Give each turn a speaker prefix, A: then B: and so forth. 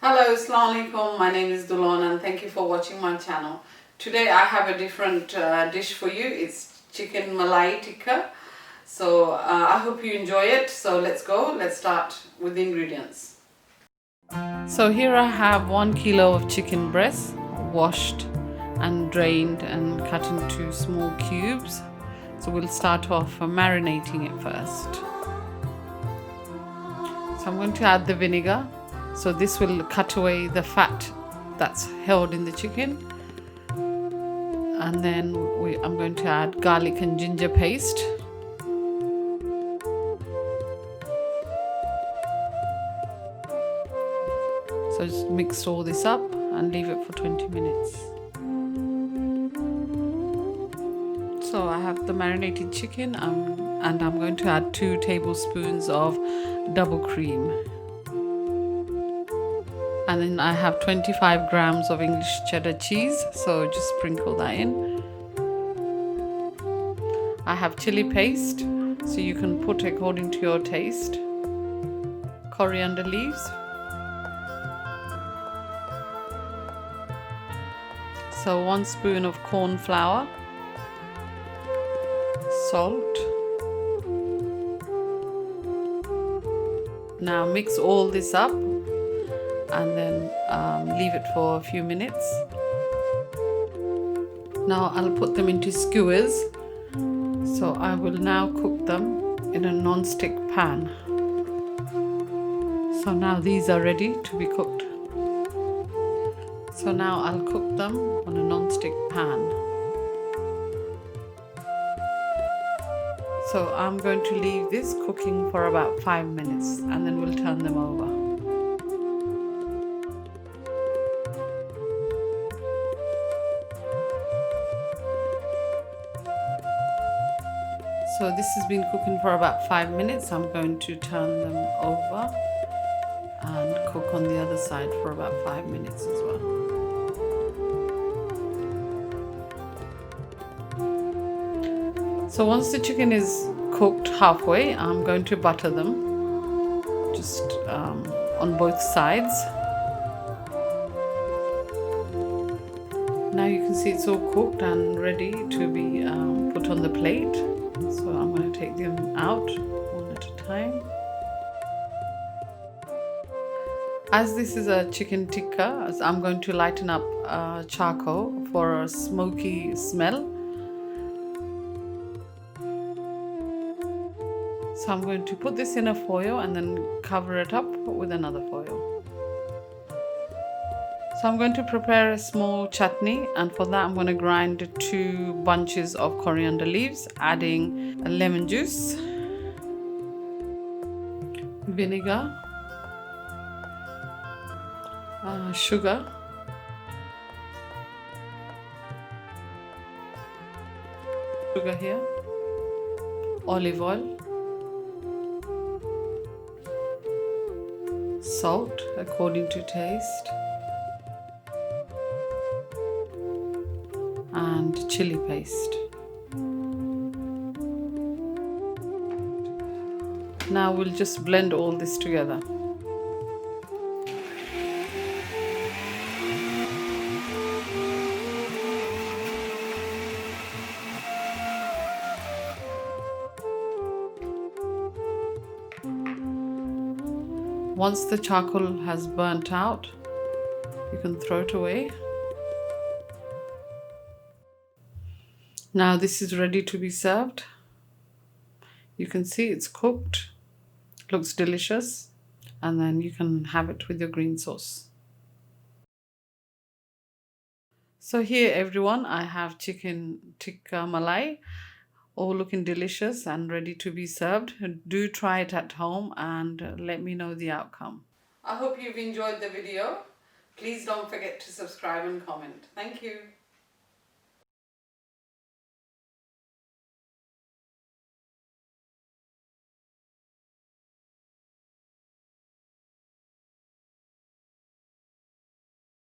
A: Hello, Assalamu alaikum. My name is Dolon and thank you for watching my channel. Today I have a different dish for you. It's chicken malai tikka. So I hope you enjoy it. So let's go. Let's start with the ingredients. So here I have 1 kilo of chicken breast, washed and drained and cut into small cubes. So we'll start off marinating it first. So I'm going to add the vinegar. So this will cut away the fat that's held in the chicken. And then I'm going to add garlic and ginger paste. So just mix all this up and leave it for 20 minutes. So I have the marinated chicken and I'm going to add 2 tablespoons of double cream. And then I have 25 grams of English cheddar cheese, so just sprinkle that in. I have chili paste, so you can put according to your taste. Coriander leaves. So 1 spoon of corn flour. Salt. Now mix all this up and then leave it for a few minutes. Now I'll put them into skewers. So I will now cook them in a non-stick pan. So now these are ready to be cooked. So now I'll cook them on a non-stick pan. So I'm going to leave this cooking for about 5 minutes and then we'll turn them over. So this has been cooking for about 5 minutes. I'm going to turn them over and cook on the other side for about 5 minutes as well. So once the chicken is cooked halfway, I'm going to butter them just on both sides. Now you can see it's all cooked and ready to be put on the plate. So I'm going to take them out one at a time. As this is a chicken tikka, I'm going to lighten up charcoal for a smoky smell. So I'm going to put this in a foil and then cover it up with another foil. So I'm going to prepare a small chutney, and for that I'm going to grind 2 bunches of coriander leaves, adding lemon juice, vinegar, sugar, here, olive oil, salt according to taste, and chili paste. Now we'll just blend all this together. Once the charcoal has burnt out, you can throw it away. Now this is ready to be served. You can see it's cooked, looks delicious, and then you can have it with your green sauce. So here everyone, I have chicken tikka malai, all looking delicious and ready to be served. Do try it at home and let me know the outcome. I hope you've enjoyed the video. Please don't forget to subscribe and comment. Thank you.